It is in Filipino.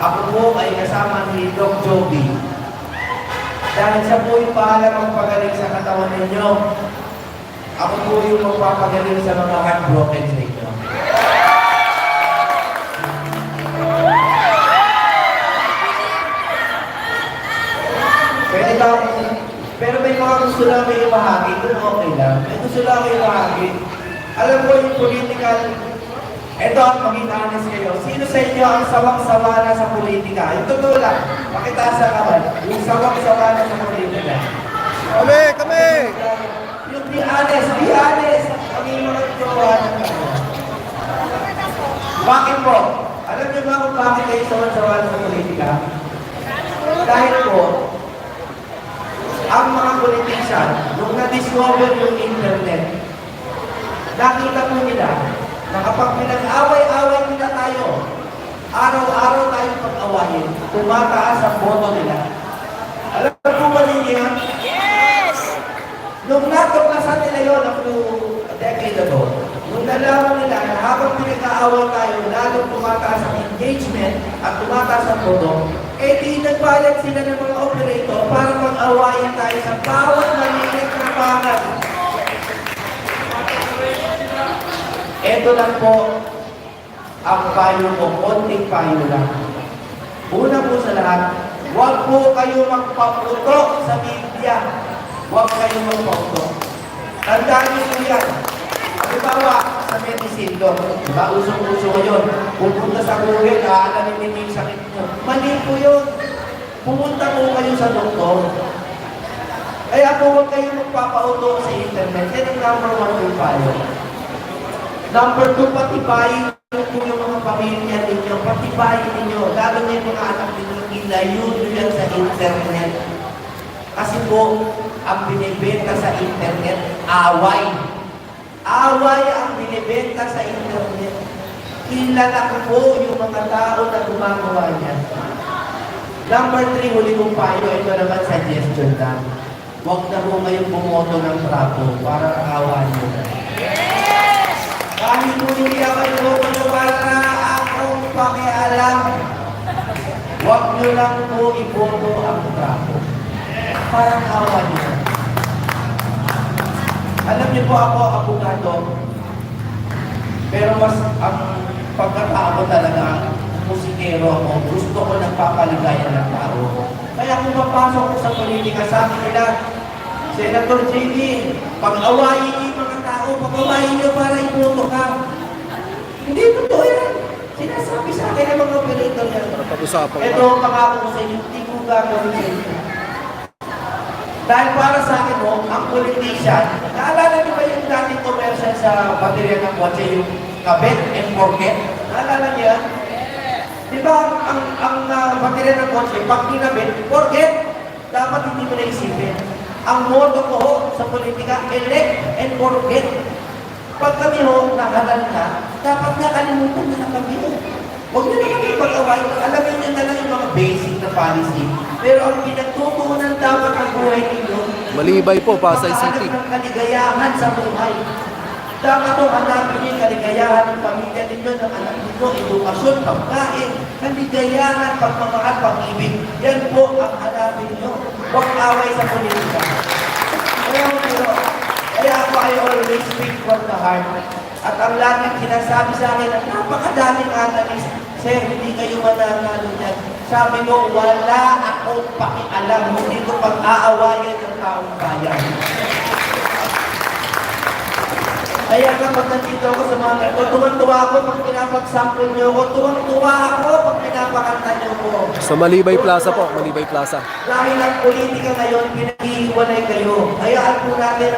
Ako po ay kasama ni Doc Joby. Dahil siya po yung bahala magpagaling sa katawan ninyo. Ako po yung magpapagaling sa mga heartbroken sa inyo. Pwede ba? Pero may mga gusto lang may ibahagi, doon okay lang. May gusto lang may ibahagi. Alam ko yung political, eto ang maging honest kayo. Sino sa inyo ang sawang-sawa na sa politika? Yung totoo lang, pakitaas sa kamay. Yung sawang-sawa na sa politika. Kami! Yung be honest. Maging mga tutuwa ng kanya. Bakit po? Alam niyo ba kung bakit kayo sawang-sawa na sa politika? Dahil po, ang mga politician, nung na-discover yung internet, nakita po nila na kapag pinag-away-away nila tayo, araw-araw tayong pag-awayin, tumataas ang boto nila. Alam po ba ninyo yan? Yes! Nung natuklasan nila yun a decade ago, nung nalaman nila na habang pinag-aaway tayo, lalong tumataas ang engagement at tumataas ang boto, eh di nagbayad sila ng mga operator para mag-awayan tayo sa bawat maliit na pangal. Ito lang po ang payo ko, konting payo lang. Una po sa lahat, huwag po kayo magpaputok sa media. Huwag kayo magpaputok. Tandaan niyo po yan. Halimbawa, sa medicine doon, diba, usong-uso ngayon, pupunta sa Google, aalamin ninyo yung sakit nyo. Mali po yun. Pumunta po kayo sa doktor. Kaya po huwag kayo magpapauto sa internet. Yan ang number one po payo. Number two, patibayin po yung mga pamilya ninyo. Patibayin ninyo. Lalo na yung mga anak ninyo, ilayo nyo yan sa internet. Kasi po, ang binibenta sa internet, away. Away ang binibenta sa internet. Kilala ko po yung mga tao na gumagawa niya. Number 3, huli kong payo, ito naman suggestion lang. Huwag na po kayong bumoto ng trapo para awa niyo. Yes! Kahit po hindi ako iboto para akong pakialam, huwag niyo lang po iboto ang trapo. Parang awa niyo. Alam niyo po ako, abogado, pero mas ang pagkatao ko talaga, musikero ako, gusto ko nagpapaligaya ng tao. Kaya kung papasok ko sa politika, sabi nila, Senator JD, pag-awayin niyo yung mga tao, pag-awayin niyo para iboto ka. Hindi totoo yan. Sinasabi sa akin ng mga operator yan. Ito ang pangako ko sa inyo, hindi ko gagawin sa inyo. Dahil para sa akin mo, ang politician, naalala niyo ba yung dating commercial sa baterya ng kotse, yung kabit and forget? Naalala niyo yan? Di ba ang baterya ng kotse, pag kinabit, forget, dapat hindi mo naisipin. Ang motto ko sa politika, elect and forget. Pag kami ho, nahalal na, dapat nakalimutan na kami. Huwag nyo na kami pag-away. Alamin nyo na lang yung mga basic na policy. Pero ang pinagtutuunan dapat ang buhay ninyo, Malibay po, Pasay City. ng kaligayahan sa buhay. Dapat itong hanapin niyo yung kaligayahan ng pamilya ninyo, ng anak ninyo, edukasyon, pagkain, kaligayahan, pagmamahal, pag-ibig. Yan po ang hanapin niyo. Huwag away sa politika. Kaya ako ay always speak from the heart. At ang laging sinasabi sa akin na napakadaming analyst, sir, hindi kayo mananalo niyan. Sabi ko, wala akong pakialam. Hindi ko pag-aawayan ng taong bayan. Kaya kapag nandito ako sa mga ganito, tuwang-tuwa ako pag pinapag-sample niyo ako, tuwang-tuwa ako pag pinapakanta niyo ko. Sa Malibay Plaza po, Malibay Plaza. Dahil ang politika ngayon, pinag-iiwalay kayo. Hayaan po natin